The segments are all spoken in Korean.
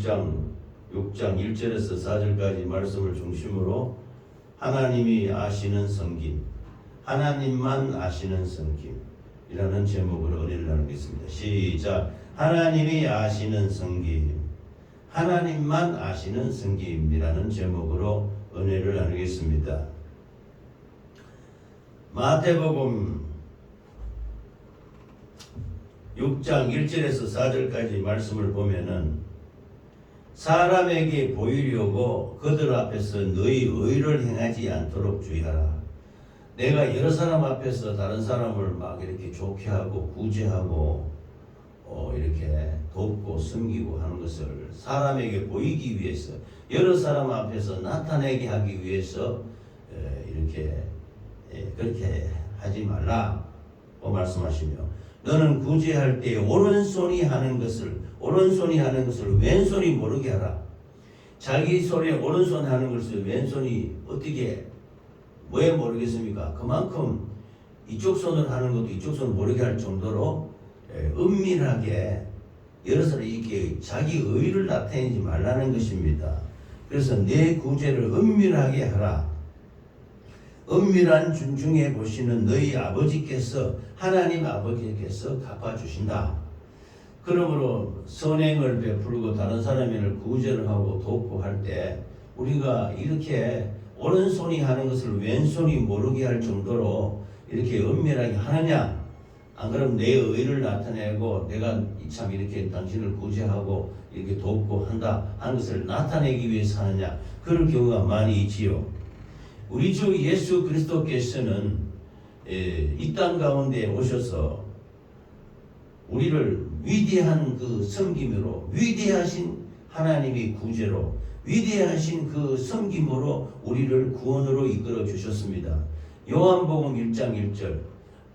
1장 6장 1절에서 4절까지 말씀을 중심으로 하나님이 아시는 성김, 하나님만 아시는 성김이라는 제목으로 은혜를 나누겠습니다. 시작. 하나님이 아시는 성김, 하나님만 아시는 성김이라는 제목으로 은혜를 나누겠습니다. 마태복음 6장 1절에서 4절까지 말씀을 보면은 사람에게 보이려고 그들 앞에서 너희 의를 행하지 않도록 주의하라. 내가 여러 사람 앞에서 다른 사람을 막 이렇게 좋게 하고 구제하고 이렇게 돕고 섬기고 하는 것을 사람에게 보이기 위해서, 여러 사람 앞에서 나타내게 하기 위해서 이렇게 그렇게 하지 말라고 말씀하시며, 너는 구제할 때 오른손이 하는 것을 왼손이 모르게 하라. 자기 손에 오른손 하는 것을 왼손이 어떻게 왜 모르겠습니까? 그만큼 이쪽 손을 하는 것도 이쪽 손을 모르게 할 정도로 은밀하게 여러 사람이 이렇게 자기 의를 나타내지 말라는 것입니다. 그래서 내 구제를 은밀하게 하라. 은밀한 중중에 보시는 너희 아버지께서, 하나님 아버지께서 갚아주신다. 그러므로 선행을 베풀고 다른 사람을 구제를 하고 돕고 할 때 우리가 이렇게 오른손이 하는 것을 왼손이 모르게 할 정도로 이렇게 은밀하게 하느냐? 안 그러면 내 의를 나타내고 내가 참 이렇게 당신을 구제하고 이렇게 돕고 한다 하는 것을 나타내기 위해서 하느냐? 그럴 경우가 많이 있지요. 우리 주 예수 그리스도께서는 이 땅 가운데 오셔서 우리를 위대한 그 섬김으로, 위대하신 하나님의 구제로, 위대하신 그 섬김으로 우리를 구원으로 이끌어 주셨습니다. 요한복음 1장 1절,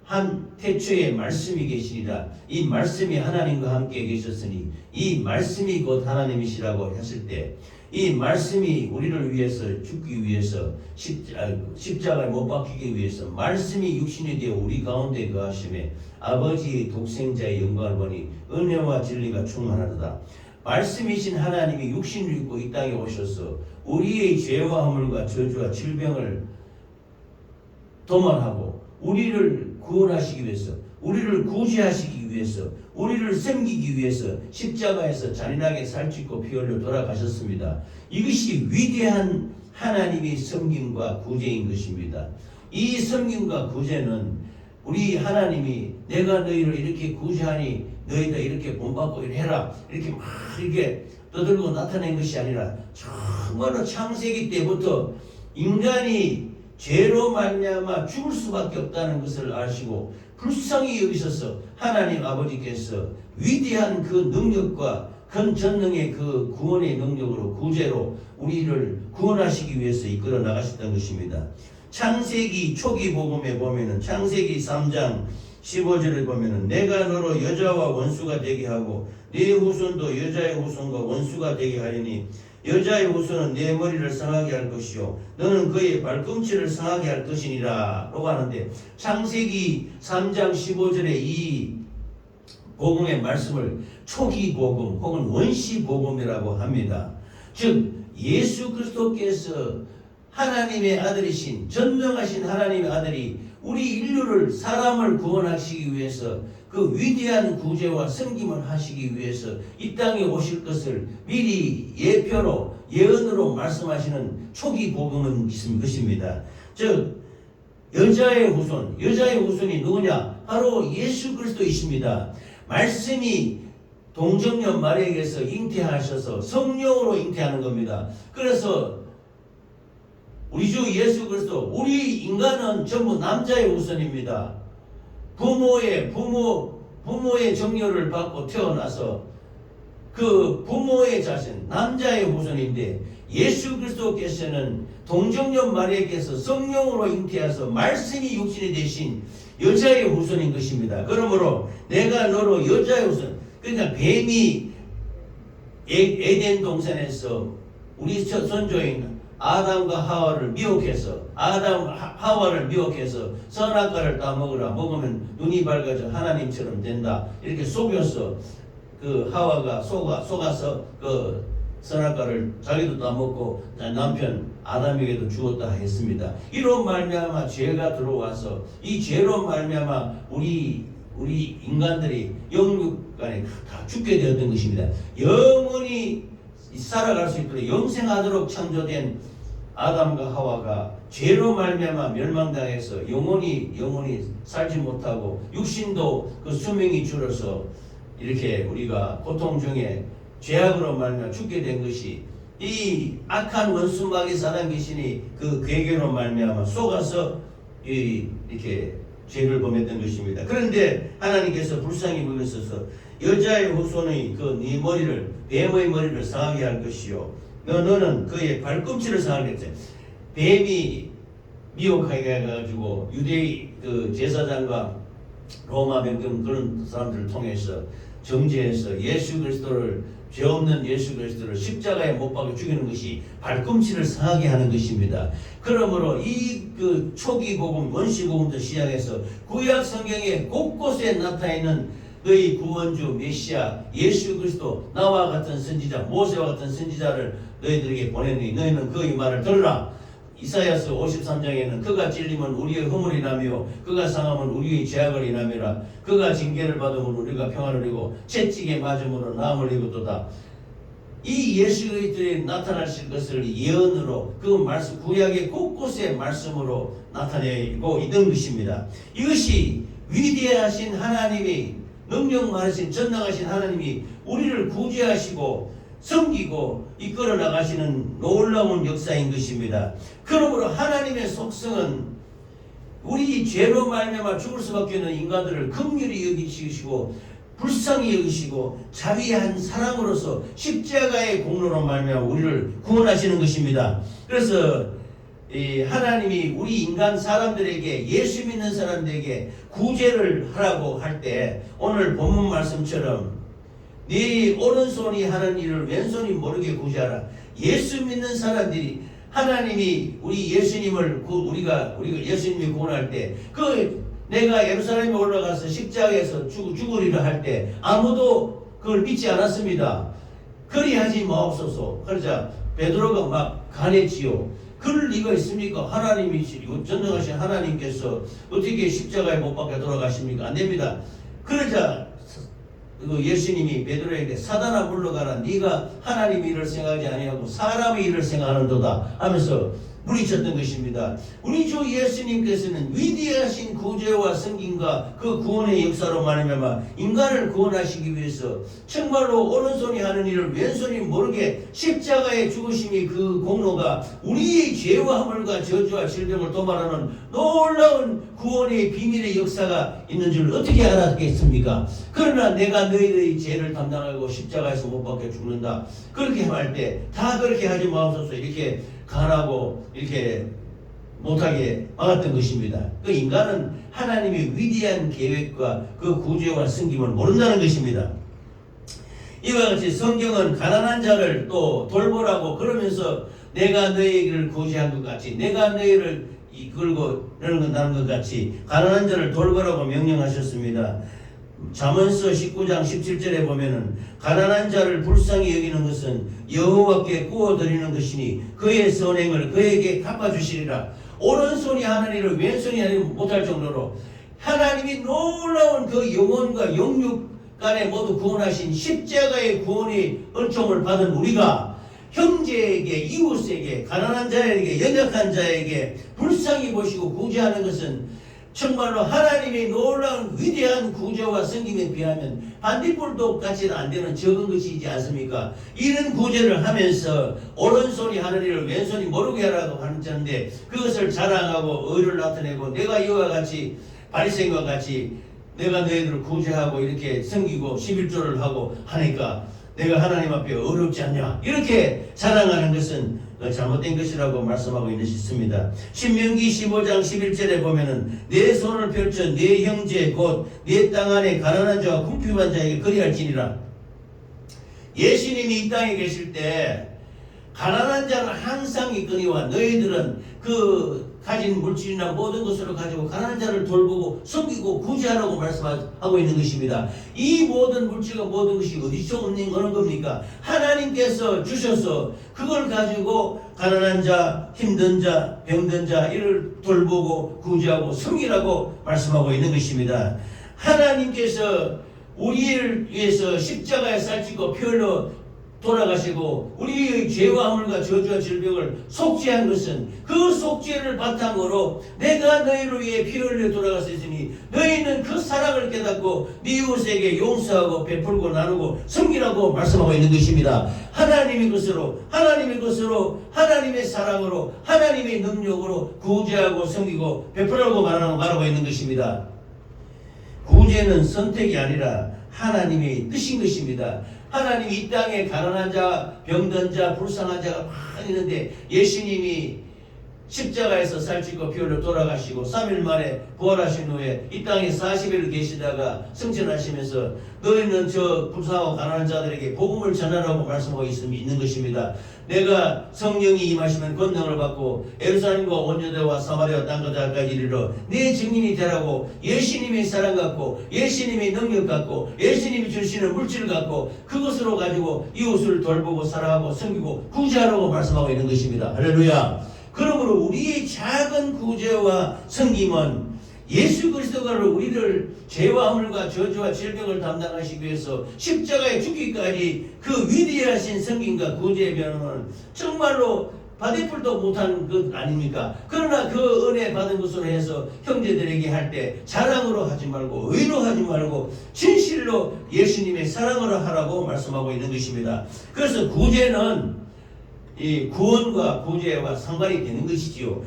한 태초에 말씀이 계시니라. 이 말씀이 하나님과 함께 계셨으니 이 말씀이 곧 하나님이시라고 했을 때, 이 말씀이 우리를 위해서 죽기 위해서 십자가에 못 박히기 위해서 말씀이 육신이 되어 우리 가운데 거하심에 아버지의 독생자의 영광을 보니 은혜와 진리가 충만하도다. 말씀이신 하나님이 육신을 입고 이 땅에 오셔서 우리의 죄와 허물과 저주와 질병을 도말하고 우리를 구원하시기 위해서, 우리를 구제하시기 위해서, 우리를 섬기기 위해서 십자가에서 잔인하게 살찌고 피 흘려 돌아가셨습니다. 이것이 위대한 하나님의 섬김과 구제인 것입니다. 이 섬김과 구제는 우리 하나님이 내가 너희를 이렇게 구제하니 너희들 이렇게 본받고 해라 이렇게 막 이렇게 떠들고 나타낸 것이 아니라 정말로 창세기 때부터 인간이 죄로 말미암아 죽을 수밖에 없다는 것을 아시고 불쌍히 여기셔서 하나님 아버지께서 위대한 그 능력과 큰 전능의 그 구원의 능력으로 구제로 우리를 구원하시기 위해서 이끌어 나가셨던 것입니다. 창세기 초기 복음에 보면은 창세기 3장 15절에 보면은 내가 너로 여자와 원수가 되게 하고 네 후손도 여자의 후손과 원수가 되게 하리니 여자의 후손은 내 머리를 상하게 할 것이요 너는 그의 발꿈치를 상하게 할 것이니라 라고 하는데, 창세기 3장 15절에 이 복음의 말씀을 초기 복음 혹은 원시 복음이라고 합니다. 즉 예수 그리스도께서 하나님의 아들이신, 전능하신 하나님의 아들이 우리 인류를, 사람을 구원하시기 위해서 그 위대한 구제와 섬김을 하시기 위해서 이 땅에 오실 것을 미리 예표로, 예언으로 말씀하시는 초기 복음은 것입니다. 즉 여자의 후손이 누구냐? 바로 예수 그리스도이십니다. 말씀이 동정녀 마리아에게서 잉태하셔서 성령으로 잉태하는 겁니다. 그래서 우리 주 예수 그리스도, 우리 인간은 전부 남자의 후손입니다. 부모의 정렬을 받고 태어나서 그 부모의 자신, 남자의 후손인데 예수 그리스도께서는 동정녀 마리아께서 성령으로 잉태하셔서 말씀이 육신이 되신 여자의 후손인 것입니다. 그러므로 내가 너로 여자의 후손, 그러니까 뱀이 에덴 동산에서 우리 선조인 아담과 하와를 미혹해서 선악과를 따먹으라, 먹으면 눈이 밝아져 하나님처럼 된다 이렇게 속여서 그 하와가 속아서 그 선악과를 자기도 따먹고 남편 아담에게도 주었다 했습니다. 이로 말미암아 죄가 들어와서 이 죄로 말미암아 우리 인간들이 영육 간에 다 죽게 되었던 것입니다. 영원히 살아갈 수 있도록 영생하도록 창조된 아담과 하와가 죄로 말미암아 멸망당해서 영원히 살지 못하고 육신도 그 수명이 줄어서 이렇게 우리가 고통 중에 죄악으로 말미암아 죽게 된 것이 이 악한 원수 마귀 사단 귀신이 그 괴계로 말미암아 속아서 이렇게 죄를 범했던 것입니다. 그런데 하나님께서 불쌍히 여기셔서 여자의 후손의 그 네 머리를 뱀의 머리를 상하게 할 것이요 너는 그의 발꿈치를 상하게 했어요. 뱀이 미혹하게 해가지고 유대의 그 제사장과 로마 병정 그런 사람들을 통해서 정죄해서 예수 그리스도를 죄 없는 예수 그리스도를 십자가에 못 박아 죽이는 것이 발꿈치를 상하게 하는 것입니다. 그러므로 이 그 초기 복음 원시 복음부터 시작해서 구약 성경에 곳곳에 나타나 있는 너희 구원주 메시아 예수 그리스도 나와 같은 선지자 모세와 같은 선지자를 너희들에게 보내니 너희는 그의 말을 들으라. 이사야서 53장에는 그가 찔리면 우리의 허물이라며 그가 상하면 우리의 죄악을 인하미라. 그가 징계를 받으면 우리가 평안을 이루고 채찍에 맞음으로 나음을 입었도다. 이 예수 그리스도에 나타나실 것을 예언으로 그 말씀 구약의 곳곳에 말씀으로 나타내고 있는 것입니다. 이것이 위대하신 하나님이 능력 많으신 전능하신 하나님이 우리를 구제하시고 섬기고 이끌어 나가시는 놀라운 역사인 것입니다. 그러므로 하나님의 속성은 우리 죄로 말미암아 죽을 수밖에 없는 인간들을 긍휼히 여기시고 불쌍히 여기시고 자비한 사랑으로서 십자가의 공로로 말미암아 우리를 구원하시는 것입니다. 그래서 하나님이 우리 인간 사람들에게 예수 믿는 사람들에게 구제를 하라고 할 때 오늘 본문 말씀처럼 네 오른손이 하는 일을 왼손이 모르게 구제하라. 예수 믿는 사람들이 하나님이 우리 예수님을 우리가 예수님이 구원할 때 내가 예루살렘에 올라가서 십자가에서 죽으리라 할 때 아무도 그걸 믿지 않았습니다. 그리하지 마옵소서. 그러자 베드로가 막 간했지요. 그럴 리가 있습니까? 하나님이시고 전능하신 하나님께서 어떻게 십자가에 못 박혀 돌아가십니까? 안 됩니다. 그러자 예수님이 베드로에게 사단아 물러가라. 네가 하나님의 일을 생각하지 아니하고 사람의 일을 생각하는도다 하면서 물리쳤던 것입니다. 우리 주 예수님께서는 위대하신 구제와 섬김과 그 구원의 역사로 말미암아 인간을 구원하시기 위해서 정말로 오른손이 하는 일을 왼손이 모르게 십자가의 죽으심이 그 공로가 우리의 죄와 허물과 저주와 질병을 도말하는 놀라운 구원의 비밀의 역사가 있는 줄 어떻게 알았겠습니까? 그러나 내가 너희들의 죄를 담당하고 십자가에서 못 박혀 죽는다. 그렇게 할 때 다 그렇게 하지 마옵소서. 이렇게 간하고 이렇게 못하게 막았던 것입니다. 그 인간은 하나님의 위대한 계획과 그 구제와 섬김을 모른다는 것입니다. 이와 같이 성경은 가난한 자를 또 돌보라고 그러면서 내가 너희를 구제한 것 같이 내가 너희를 이끌고 나는 것 같이 가난한 자를 돌보라고 명령하셨습니다. 잠언서 19장 17절에 보면은 가난한 자를 불쌍히 여기는 것은 여호와께 구워드리는 것이니 그의 선행을 그에게 갚아주시리라. 오른손이 하는 일을 왼손이 하지 못할 정도로 하나님이 놀라운 그 영혼과 영육 간에 모두 구원하신 십자가의 구원의 은총을 받은 우리가 형제에게 이웃에게 가난한 자에게 연약한 자에게 불쌍히 보시고 구제하는 것은 정말로 하나님의 놀라운 위대한 구제와 섬김에 비하면 반딧불도 같이는 안 되는 적은 것이지 않습니까? 이런 구제를 하면서 오른손이 하는 일을 왼손이 모르게 하라고 하는데 그것을 자랑하고 의를 나타내고 내가 이와 같이 바리새인과 같이 내가 너희들을 구제하고 이렇게 섬기고 11조를 하고 하니까 내가 하나님 앞에 어렵지 않냐 이렇게 자랑하는 것은 잘못된 것이라고 말씀하고 있는 것입니다. 신명기 15장 11절에 보면은 내 손을 펼쳐 내 형제 곧 내 땅 안에 가난한 자와 궁핍한 자에게 그리할지니라. 예수님이 이 땅에 계실 때 가난한 자는 항상 있거니와 너희들은 그 가진 물질이나 모든 것으로 가지고 가난한 자를 돌보고 섬기고 구제하라고 말씀하고 있는 것입니다. 이 모든 물질과 모든 것이 어디서 오는 겁니까? 하나님께서 주셔서 그걸 가지고 가난한 자, 힘든 자, 병든 자 이를 돌보고 구제하고 섬기라고 말씀하고 있는 것입니다. 하나님께서 우리를 위해서 십자가에 살찌고 피 흘려 돌아가시고 우리의 죄와 허물과 저주와 질병을 속죄한 것은 그 속죄를 바탕으로 내가 너희를 위해 피 흘려 돌아갔으니 너희는 그 사랑을 깨닫고 네 이웃에게 용서하고 베풀고 나누고 섬기라고 말씀하고 있는 것입니다. 하나님의 것으로 하나님의 사랑으로 하나님의 능력으로 구제하고 섬기고 베풀라고 말하고 있는 것입니다. 구제는 선택이 아니라 하나님의 뜻인 것입니다. 하나님이 이 땅에 가난한 자, 병든 자, 불쌍한 자가 많이 있는데 예수님이 십자가에서 살찌고 피 흘려 돌아가시고 3일 만에 부활하신 후에 이 땅에 40일 계시다가 승천하시면서 너희는 저 불쌍하고 가난한 자들에게 복음을 전하라고 말씀하고 있는 것입니다. 내가 성령이 임하시면 권능을 받고 예루살렘과 온 유대와 사마리아 땅끝까지 이르러 내 증인이 되라고 예수님의 사랑 갖고 예수님의 능력 갖고 예수님이 주시는 물질을 갖고 그것으로 가지고 이웃을 돌보고 사랑하고 섬기고 구제하라고 말씀하고 있는 것입니다. 할렐루야. 그러므로 우리의 작은 구제와 섬김은 예수 그리스도가 우리를 죄와 허물과 저주와 질병을 담당하시기 위해서 십자가에 죽기까지 그 위대하신 섬김과 구제의 변화는 정말로 바데풀도 못한 것 아닙니까? 그러나 그 은혜 받은 것으로 해서 형제들에게 할 때 자랑으로 하지 말고 의로 하지 말고 진실로 예수님의 사랑으로 하라고 말씀하고 있는 것입니다. 그래서 구제는 이 구원과 구제와 상관이 되는 것이지요.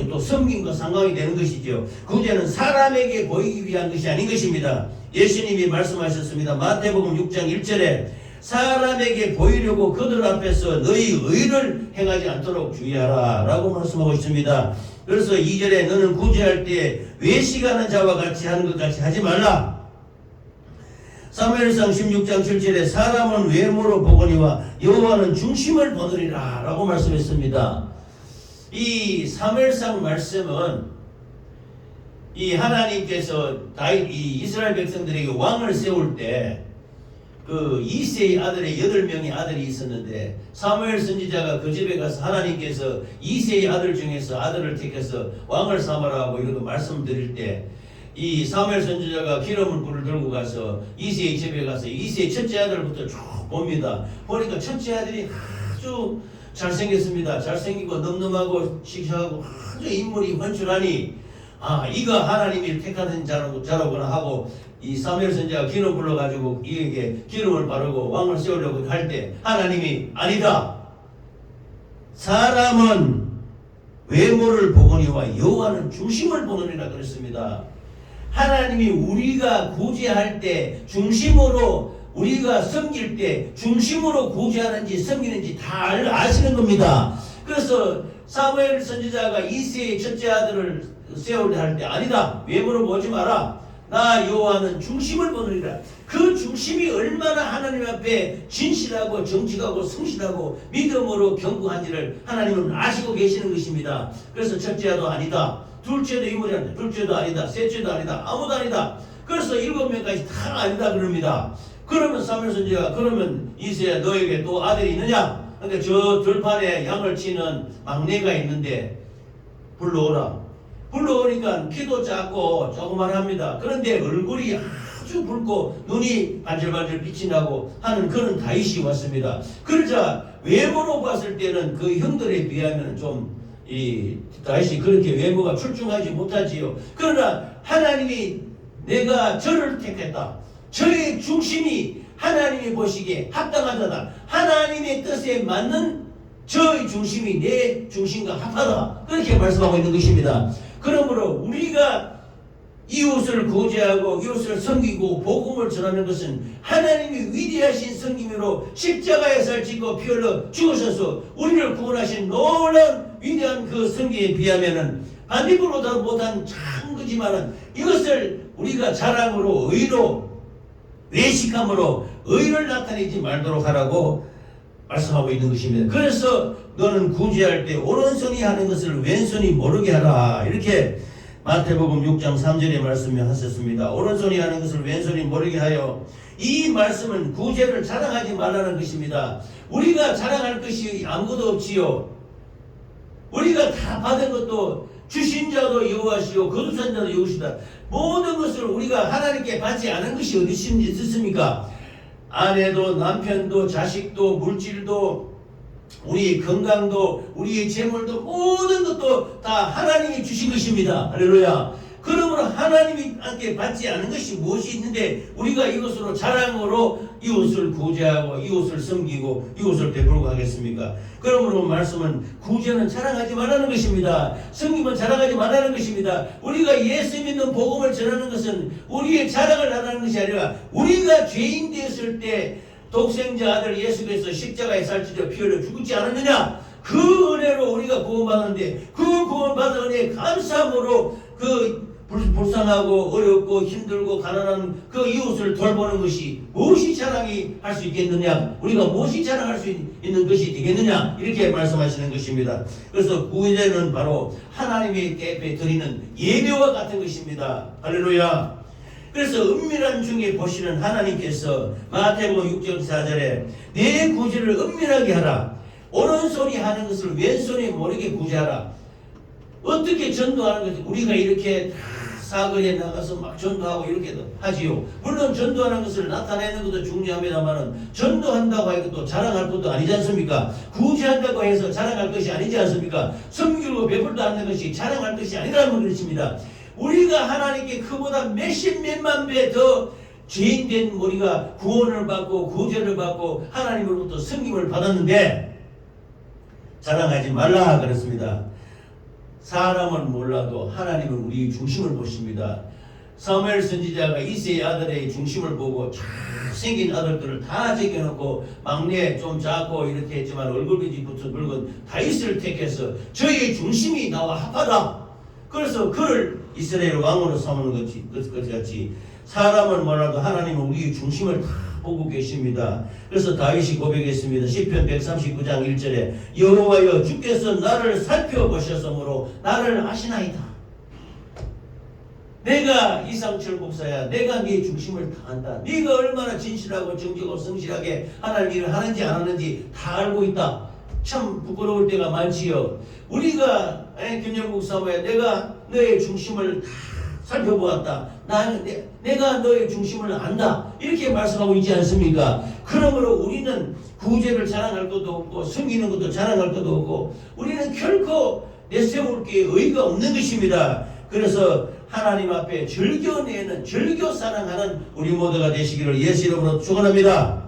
또 섬김과 상관이 되는 것이지요. 구제는 사람에게 보이기 위한 것이 아닌 것입니다. 예수님이 말씀하셨습니다. 마태복음 6장 1절에 사람에게 보이려고 그들 앞에서 너희 의를 행하지 않도록 주의하라 라고 말씀하고 있습니다. 그래서 2절에 너는 구제할 때 외식하는 자와 같이 하는 것 같이 하지 말라. 사무엘상 16장 7절에 사람은 외모로 보거니와 여호와는 중심을 보느니라 라고 말씀했습니다. 이 사무엘상 말씀은 이 하나님께서 이 이스라엘 백성들에게 왕을 세울 때 그 이새의 아들의 8명의 아들이 있었는데 사무엘 선지자가 그 집에 가서 하나님께서 이새의 아들 중에서 아들을 택해서 왕을 삼으라 하고 이렇게 말씀드릴 때 이 사무엘 선지자가 기름을 불을 들고 가서 이새의 집에 가서 이새의 첫째 아들부터 쭉 봅니다. 보니까 첫째 아들이 아주 잘생겼습니다. 잘생기고 늠름하고 씩씩하고 아주 인물이 훤출하니 이가 하나님이 택하던 자라구나 하고 이 사무엘 선지자가 기름 불러가지고 이에게 기름을 바르고 왕을 세우려고 할 때 하나님이 아니다. 사람은 외모를 보거니와 여호와는 중심을 보느니라 그랬습니다. 하나님이 우리가 구제할 때 중심으로 우리가 섬길 때 중심으로 구제하는지 섬기는지 다 아시는 겁니다. 그래서 사무엘 선지자가 이새의 첫째 아들을 세우려 할 때 아니다. 외모를 보지 마라. 나 여호와는 중심을 보느니라. 그 중심이 얼마나 하나님 앞에 진실하고 정직하고 성실하고 믿음으로 견고한지를 하나님은 아시고 계시는 것입니다. 그래서 첫째도 아니다. 둘째도 인물이 아니다. 둘째도 아니다. 셋째도 아니다. 아무도 아니다. 그래서 7명까지 다 아니다 그럽니다. 그러면 사무엘 선지자가 그러면 이새야 너에게 또 아들이 있느냐? 근데 저 들판에 양을 치는 막내가 있는데 불러오라. 불러오니까 키도 작고 조그만합니다. 그런데 얼굴이 아주 붉고 눈이 반질반질 빛이 나고 하는 그런 다윗이 왔습니다. 그러자 외모로 봤을 때는 그 형들에 비하면 좀 이 다윗이 그렇게 외모가 출중하지 못하지요. 그러나 하나님이 내가 저를 택했다. 저의 중심이 하나님이 보시기에 합당한 자다. 하나님의 뜻에 맞는 저의 중심이 내 중심과 합하다. 그렇게 말씀하고 있는 것입니다. 그러므로 우리가 이웃을 구제하고 이웃을 섬기고 복음을 전하는 것은 하나님이 위대하신 섬김으로 십자가에 살찌고 피 흘려 죽으셔서 우리를 구원하신 놀라운 위대한 그 섬김에 비하면은 반대로 못한 작은 거지만은 이것을 우리가 자랑으로 의로 외식함으로 의를 나타내지 말도록 하라고 말씀하고 있는 것입니다. 그래서 너는 구제할 때 오른손이 하는 것을 왼손이 모르게 하라. 이렇게 마태복음 6장 3절에 말씀하셨습니다. 오른손이 하는 것을 왼손이 모르게 하여. 이 말씀은 구제를 자랑하지 말라는 것입니다. 우리가 자랑할 것이 아무것도 없지요. 우리가 다 받은 것도 주신 자도 여호와시요 거두산 자도 여호와시다. 모든 것을 우리가 하나님께 받지 않은 것이 어디 있습니까? 아내도 남편도 자식도 물질도 우리의 건강도 우리의 재물도 모든 것도 다 하나님이 주신 것입니다. 할렐루야. 그러므로 하나님이 함께 받지 않은 것이 무엇이 있는데 우리가 이것으로 자랑으로 이웃을 구제하고 이웃을 섬기고 이웃을 베풀고 하겠습니까? 그러므로 말씀은 구제는 자랑하지 말라는 것입니다. 섬김은 자랑하지 말라는 것입니다. 우리가 예수 믿는 복음을 전하는 것은 우리의 자랑을 하라는 것이 아니라 우리가 죄인 되었을 때 독생자 아들 예수 그리스도 십자가에 살찌려 피 흘려 죽지 않았느냐? 그 은혜로 우리가 구원받았는데 그 구원받은 은혜에 감사함으로 그 불쌍하고 어렵고 힘들고 가난한 그 이웃을 돌보는 것이 무엇이 자랑이 할 수 있겠느냐? 우리가 무엇이 자랑할 수 있는 것이 되겠느냐? 이렇게 말씀하시는 것입니다. 그래서 구제는 바로 하나님의 앞에 드리는 예배와 같은 것입니다. 할렐루야. 그래서 은밀한 중에 보시는 하나님께서 마태복음 6장 4절에 내 구제를 은밀하게 하라. 오른손이 하는 것을 왼손이 모르게 구제하라. 어떻게 전도하는 것이 우리가 이렇게 사거리에 나가서 막 전도하고 이렇게 하지요. 물론 전도하는 것을 나타내는 것도 중요합니다만 전도한다고 해서 또 자랑할 것도 아니지 않습니까? 구제한다고 해서 자랑할 것이 아니지 않습니까? 섬기고 베풀도 않는 것이 자랑할 것이 아니라는 것입니다. 우리가 하나님께 그보다 몇십 몇만 배 더 죄인된 우리가 구원을 받고 구제를 받고 하나님으로부터 섬김을 받았는데 자랑하지 말라 그랬습니다. 사람은 몰라도 하나님은 우리의 중심을 보십니다. 사무엘 선지자가 이새의 아들의 중심을 보고 잘생긴 아들들을 다 제껴놓고 막내 좀 작고 이렇게 했지만 얼굴빛부터 붉은 다윗을 택해서 저의 중심이 나와 합하다. 그래서 그를 이스라엘 왕으로 삼는 것 같이 사람은 몰라도 하나님은 우리의 중심을 다 보고 계십니다. 그래서 다윗이 고백했습니다. 시편 139장 1절에 여호와여 주께서 나를 살펴보셨으므로 나를 아시나이다. 내가 이상철 목사야. 내가 네 중심을 다 안다. 네가 얼마나 진실하고 정직하고 성실하게 하나님 일을 하는지 안 하는지 다 알고 있다. 참 부끄러울 때가 많지요. 우리가 김영국 사모야 내가 너의 중심을 다 살펴보았다. 내가 너의 중심을 안다. 이렇게 말씀하고 있지 않습니까? 그러므로 우리는 구제를 자랑할 것도 없고 섬기는 것도 자랑할 것도 없고 우리는 결코 내세울 게 의의가 없는 것입니다. 그래서 하나님 앞에 즐겨내는 즐겨 사랑하는 우리 모두가 되시기를 예수 이름으로 축원합니다.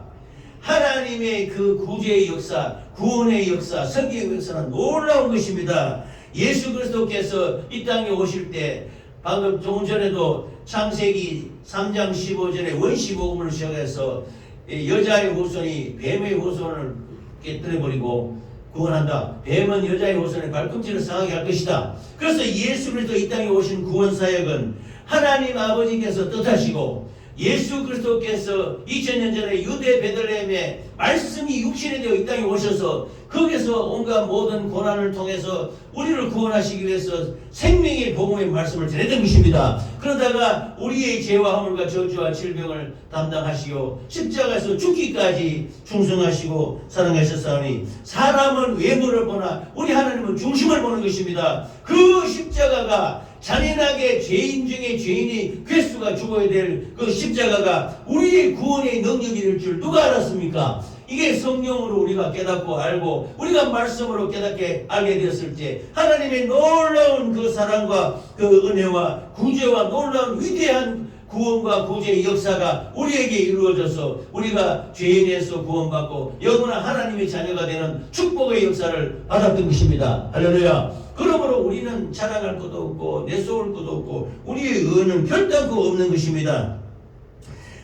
하나님의 그 구제의 역사, 구원의 역사, 섬김의 역사는 놀라운 것입니다. 예수 그리스도께서 이 땅에 오실 때 방금 조금 전에도 창세기 3장 15절에 원시복음을 시작해서 여자의 후손이 뱀의 후손을 깨뜨려버리고 구원한다. 뱀은 여자의 후손의 발꿈치를 상하게 할 것이다. 그래서 예수 그리스도 이 땅에 오신 구원 사역은 하나님 아버지께서 뜻하시고 예수 그리스도께서 2000년 전에 유대 베들레헴에 말씀이 육신이 되어 이 땅에 오셔서 거기서 온갖 모든 고난을 통해서 우리를 구원하시기 위해서 생명의 복음의 말씀을 전했던 것입니다. 그러다가 우리의 죄와 허물과 저주와 질병을 담당하시고 십자가에서 죽기까지 충성하시고 사랑하셨사오니 사람은 외모를 보나 우리 하나님은 중심을 보는 것입니다. 그 십자가가 잔인하게 죄인 중에 죄인이 괴수가 죽어야 될 그 십자가가 우리의 구원의 능력이 될 줄 누가 알았습니까? 이게 성령으로 우리가 깨닫고 알고 우리가 말씀으로 깨닫게 알게 되었을 때 하나님의 놀라운 그 사랑과 그 은혜와 구제와 놀라운 위대한 구원과 구제의 역사가 우리에게 이루어져서 우리가 죄인에서 구원받고 영원한 하나님의 자녀가 되는 축복의 역사를 받았던 것입니다. 할렐루야. 그러므로 우리는 자랑할 것도 없고 내세울 것도 없고 우리의 의는 결단코 없는 것입니다.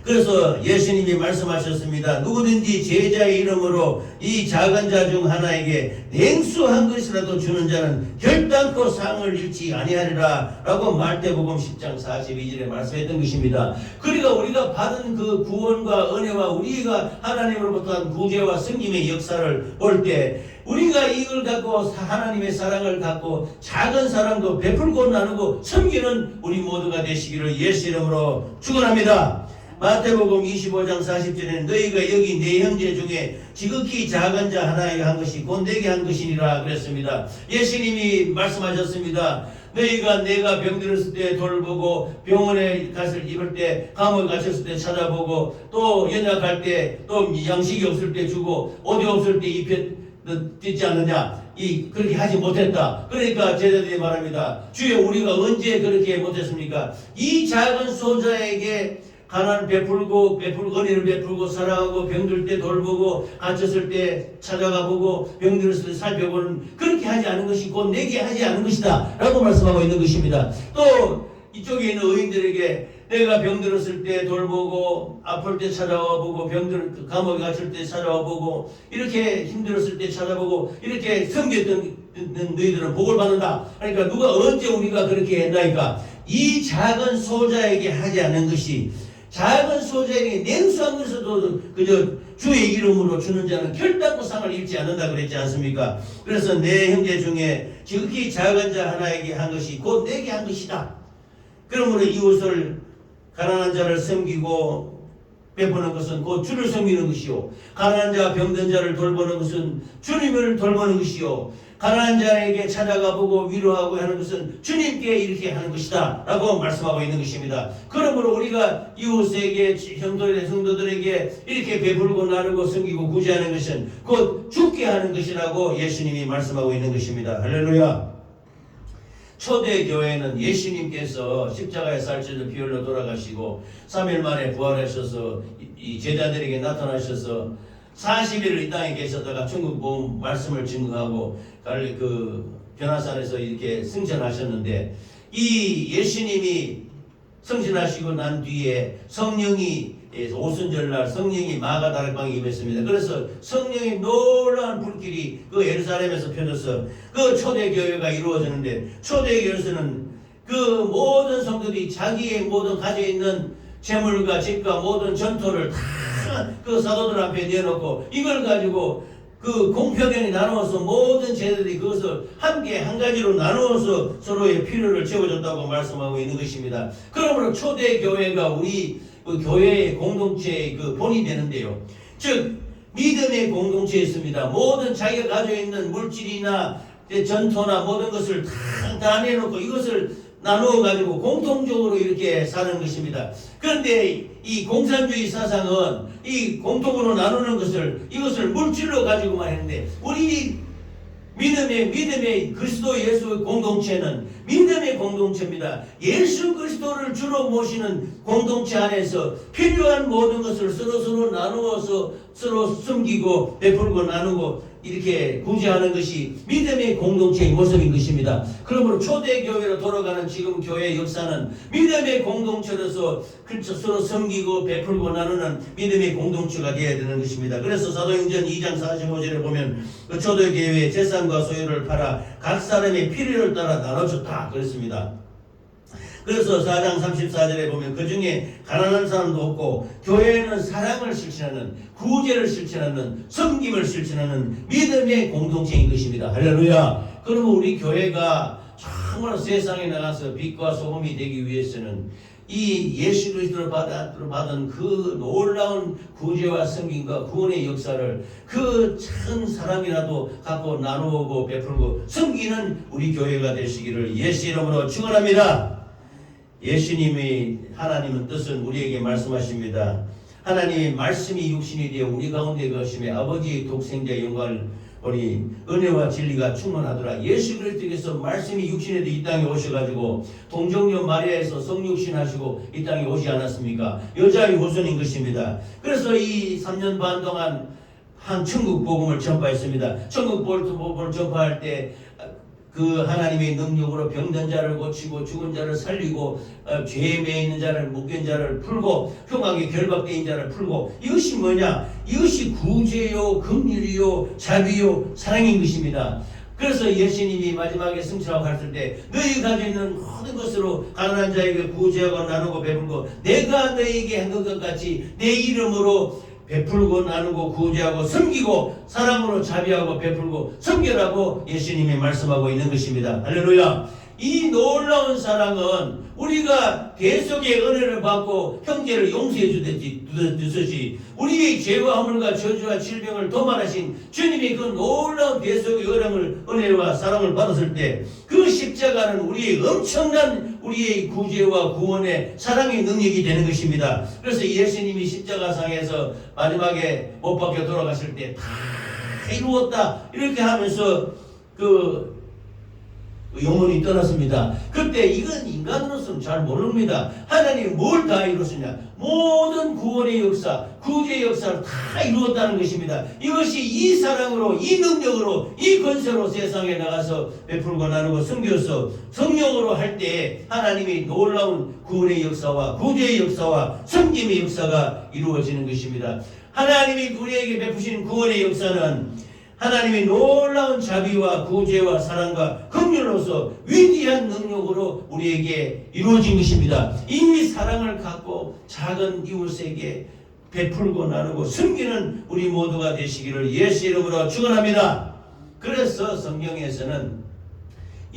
그래서 예수님이 말씀하셨습니다. 누구든지 제자의 이름으로 이 작은 자 중 하나에게 냉수 한 것이라도 주는 자는 결단코 상을 잃지 아니하리라 라고 마태복음 10장 42절에 말씀했던 것입니다. 그러니까 우리가 받은 그 구원과 은혜와 우리가 하나님으로부터 한 구제와 성김의 역사를 볼 때 우리가 이걸 갖고 하나님의 사랑을 갖고 작은 사랑도 베풀고 나누고 섬기는 우리 모두가 되시기를 예수 이름으로 축원합니다. 마태복음 25장 40절에는 너희가 여기 네 형제 중에 지극히 작은 자 하나에게 한 것이 곧 내게 한 것이니라 그랬습니다. 예수님이 말씀하셨습니다. 너희가 내가 병들었을 때 돌보고 병원에 갔을 입을 때 감옥에 갇혔을 때 찾아보고 또 연약할 때 또 양식이 없을 때 주고 옷이 없을 때 입혀듣지 않느냐 그렇게 하지 못했다. 그러니까 제자들이 말합니다. 주여 우리가 언제 그렇게 못했습니까? 이 작은 소자에게 가난을 베풀고 은혜를 베풀고 사랑하고 병들 때 돌보고 갇혔을 때 찾아가보고 병들었을 때 살펴보는 그렇게 하지 않은 것이 곧 내게 하지 않은 것이다 라고 말씀하고 있는 것입니다. 또 이쪽에 있는 의인들에게 내가 병들었을 때 돌보고 아플 때 찾아와보고 감옥에 갇힐 때 찾아와보고 이렇게 힘들었을 때 찾아보고 이렇게 섬겼던 너희들은 복을 받는다. 그러니까 누가 언제 우리가 그렇게 했나이까? 이 작은 소자에게 하지 않은 것이 작은 소자에게 냉수한 것에도 그저 주의 이름으로 주는 자는 결단코 상을 잃지 않는다 그랬지 않습니까? 그래서 내 형제 중에 지극히 작은 자 하나에게 한 것이 곧 내게 한 것이다. 그러므로 이웃을 가난한 자를 섬기고 베푸는 것은 곧 주를 섬기는 것이요 가난한 자 병든 자를 돌보는 것은 주님을 돌보는 것이요 가난한 자에게 찾아가 보고 위로하고 하는 것은 주님께 이렇게 하는 것이다 라고 말씀하고 있는 것입니다. 그러므로 우리가 이웃에게 성도들에게 이렇게 베풀고 나누고 섬기고 구제하는 것은 곧 죽게 하는 것이라고 예수님이 말씀하고 있는 것입니다. 할렐루야. 초대교회는 예수님께서 십자가에 살찌는 피 흘려 돌아가시고 3일 만에 부활하셔서 이 제자들에게 나타나셔서 40일을 이 땅에 계셨다가 천국 복음 말씀을 증거하고 그 변화산에서 이렇게 승천하셨는데 이 예수님이 승천하시고 난 뒤에 성령이 오순절날 성령이 마가다락방에 임했습니다. 그래서 성령의 놀라운 불길이 그 예루살렘에서 펴져서 그 초대교회가 이루어지는데 초대교회에서는 그 모든 성도들이 자기의 모든 가지고 있는 재물과 집과 모든 전토를 다 그 사도들 앞에 내놓고 이걸 가지고 그 공평하게 나누어서 모든 제자들이 그것을 함께 한 가지로 나누어서 서로의 필요를 채워줬다고 말씀하고 있는 것입니다. 그러므로 초대교회가 우리 그 교회의 공동체의 그 본이 되는데요. 즉 믿음의 공동체였습니다. 모든 자기가 가지고 있는 물질이나 전토나 모든 것을 다 내놓고 이것을 나누어 가지고 공통적으로 이렇게 사는 것입니다. 그런데 이 공산주의 사상은 이 공통으로 나누는 이것을 물질로 가지고만 했는데 우리 믿음의 그리스도 예수의 공동체는 믿음의 공동체입니다. 예수 그리스도를 주로 모시는 공동체 안에서 필요한 모든 것을 서로 나누어서 서로 섬기고 베풀고 나누고 이렇게 구제하는 것이 믿음의 공동체의 모습인 것입니다. 그러므로 초대교회로 돌아가는 지금 교회의 역사는 믿음의 공동체로서 서로 섬기고 베풀고 나누는 믿음의 공동체가 되어야 되는 것입니다. 그래서 사도행전 2장 45절에 보면 그 초대교회의 재산과 소유를 팔아 각 사람의 필요를 따라 나눠줬다 그랬습니다. 그래서 4장 34절에 보면 그 중에 가난한 사람도 없고 교회는 사랑을 실천하는 구제를 실천하는 섬김을 실천하는 믿음의 공동체인 것입니다. 할렐루야. 그러면 우리 교회가 정말 세상에 나가서 빛과 소금이 되기 위해서는 이 예수 그리스도를 받은 그 놀라운 구제와 섬김과 구원의 역사를 그 작은 사람이라도 갖고 나누고 베풀고 섬기는 우리 교회가 되시기를 예수 이름으로 축원합니다. 예수님의 하나님은 뜻은 우리에게 말씀하십니다. 하나님의 말씀이 육신이 되어 우리 가운데 거심에 아버지의 독생자의 영광을 보니 은혜와 진리가 충만하더라. 예수 그리스도께서 말씀이 육신에 되어 이 땅에 오셔가지고 동정녀 마리아에서 성육신 하시고 이 땅에 오지 않았습니까? 여자의 후손인 것입니다. 그래서 이 3년 반 동안 한 천국 복음을 전파했습니다. 천국 복음을 전파할 때 그 하나님의 능력으로 병든 자를 고치고 죽은 자를 살리고 죄에 매여 있는 자를 묶인 자를 풀고 흉악에 결박된 자를 풀고, 이것이 뭐냐? 이것이 구제요 긍휼이요 자비요 사랑인 것입니다. 그래서 예수님이 마지막에 승천하고 하실 때 너희 가지고 있는 모든 것으로 가난한 자에게 구제하고 나누고 베풀고 내가 너희에게 한 것 같이 내 이름으로 베풀고 나누고 구제하고 섬기고 사랑으로 자비하고 베풀고 섬겨라고 예수님이 말씀하고 있는 것입니다. 할렐루야. 이 놀라운 사랑은 우리가 계속의 은혜를 받고 형제를 용서해 주듯이 우리의 죄와 허물과 저주와 질병을 도말하신 주님이 그 놀라운 계속의 은혜와 사랑을 받았을 때 그 십자가는 우리의 엄청난 우리의 구제와 구원의 사랑의 능력이 되는 것입니다. 그래서 예수님이 십자가상에서 마지막에 못 박혀 돌아가실 때 다 이루었다 이렇게 하면서 그 영혼이 떠났습니다. 그때 이건 인간으로서는 잘 모릅니다. 하나님이 뭘 다 이루었느냐? 모든 구원의 역사, 구제의 역사를 다 이루었다는 것입니다. 이것이 이 사랑으로, 이 능력으로, 이 권세로 세상에 나가서 베풀고 나누고 섬겨서 성령으로 할 때 하나님이 놀라운 구원의 역사와 구제의 역사와 섬김의 역사가 이루어지는 것입니다. 하나님이 우리에게 베푸신 구원의 역사는 하나님의 놀라운 자비와 구제와 사랑과 긍휼로서 위대한 능력으로 우리에게 이루어진 것입니다. 이 사랑을 갖고 작은 이웃에게 베풀고 나누고 섬기는 우리 모두가 되시기를 예수 이름으로 축원합니다. 그래서 성경에서는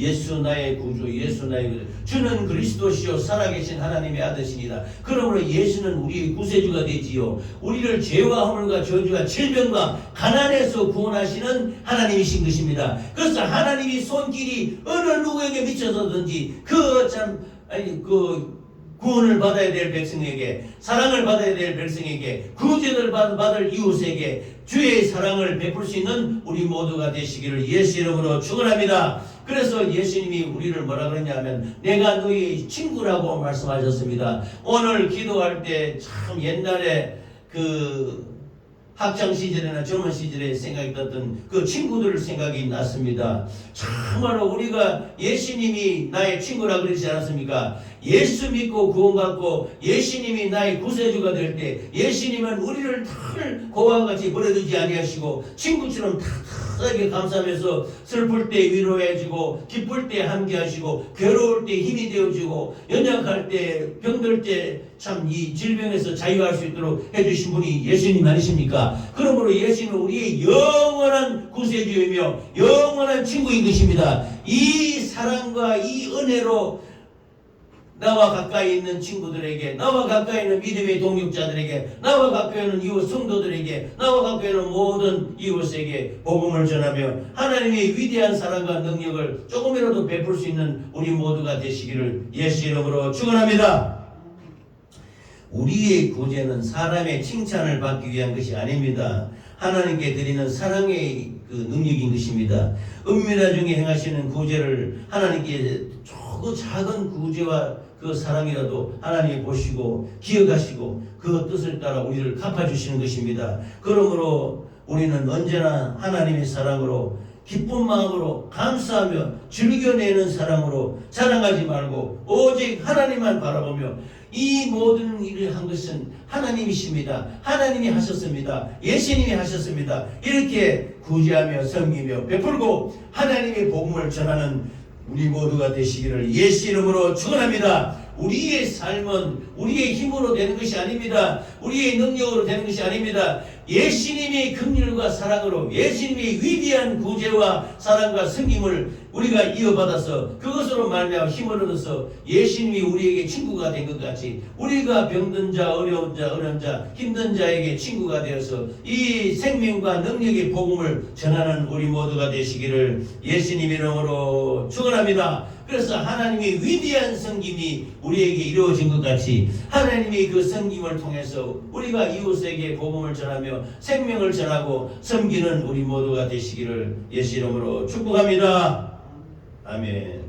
예수 나의 구주, 예수 나의 구주, 주는 그리스도시요 살아계신 하나님의 아들이시니라. 그러므로 예수는 우리의 구세주가 되지요. 우리를 죄와 허물과 저주와 질병과 가난에서 구원하시는 하나님이신 것입니다. 그래서 하나님이 손길이 어느 누구에게 미쳐서든지 구원을 받아야 될 백성에게, 사랑을 받아야 될 백성에게, 구제를 받을 이웃에게 주의 사랑을 베풀 수 있는 우리 모두가 되시기를 예수 이름으로 축원합니다. 그래서 예수님이 우리를 뭐라 그러냐면 내가 너희 친구라고 말씀하셨습니다. 오늘 기도할 때 참 옛날에 그 학창 시절이나 젊은 시절에 생각이 났던 그 친구들 생각이 났습니다. 정말로 우리가 예수님이 나의 친구라 그러지 않았습니까? 예수 믿고 구원받고 예수님이 나의 구세주가 될 때 예수님은 우리를 늘 고와 같이 버려두지 아니하시고 친구처럼 탁탁하게 감싸면서 슬플 때 위로해주고 기쁠 때 함께하시고 괴로울 때 힘이 되어주고 연약할 때 병들 때 참 이 질병에서 자유할 수 있도록 해주신 분이 예수님 아니십니까? 그러므로 예수님은 우리의 영원한 구세주이며 영원한 친구인 것입니다. 이 사랑과 이 은혜로 나와 가까이 있는 친구들에게, 나와 가까이 있는 믿음의 동역자들에게, 나와 가까이 있는 이웃 성도들에게, 나와 가까이 있는 모든 이웃에게 복음을 전하며 하나님의 위대한 사랑과 능력을 조금이라도 베풀 수 있는 우리 모두가 되시기를 예수 이름으로 축원합니다. 우리의 구제는 사람의 칭찬을 받기 위한 것이 아닙니다. 하나님께 드리는 사랑의 그 능력인 것입니다. 은밀한 중에 행하시는 구제를 하나님께 조금 작은 구제와 그 사랑이라도 하나님이 보시고 기억하시고 그 뜻을 따라 우리를 갚아주시는 것입니다. 그러므로 우리는 언제나 하나님의 사랑으로 기쁜 마음으로 감사하며 즐겨내는 사랑으로 자랑하지 말고 오직 하나님만 바라보며 이 모든 일을 한 것은 하나님이십니다. 하나님이 하셨습니다. 예수님이 하셨습니다. 이렇게 구제하며 섬기며 베풀고 하나님의 복음을 전하는 우리 모두가 되시기를 예수 이름으로 축원합니다. 우리의 삶은 우리의 힘으로 되는 것이 아닙니다. 우리의 능력으로 되는 것이 아닙니다. 예수님의 긍휼과 사랑으로 예수님의 위대한 구제와 사랑과 섬김을 우리가 이어받아서 그것으로 말미암아 힘을 얻어서 예수님이 우리에게 친구가 된 것 같이 우리가 병든 자, 어려운 자, 힘든 자에게 친구가 되어서 이 생명과 능력의 복음을 전하는 우리 모두가 되시기를 예수님 이름으로 축원합니다. 그래서 하나님의 위대한 섬김이 우리에게 이루어진 것 같이 하나님의 그 섬김을 통해서 우리가 이웃에게 복음을 전하며 생명을 전하고 섬기는 우리 모두가 되시기를 예수 이름으로 축복합니다. 아멘.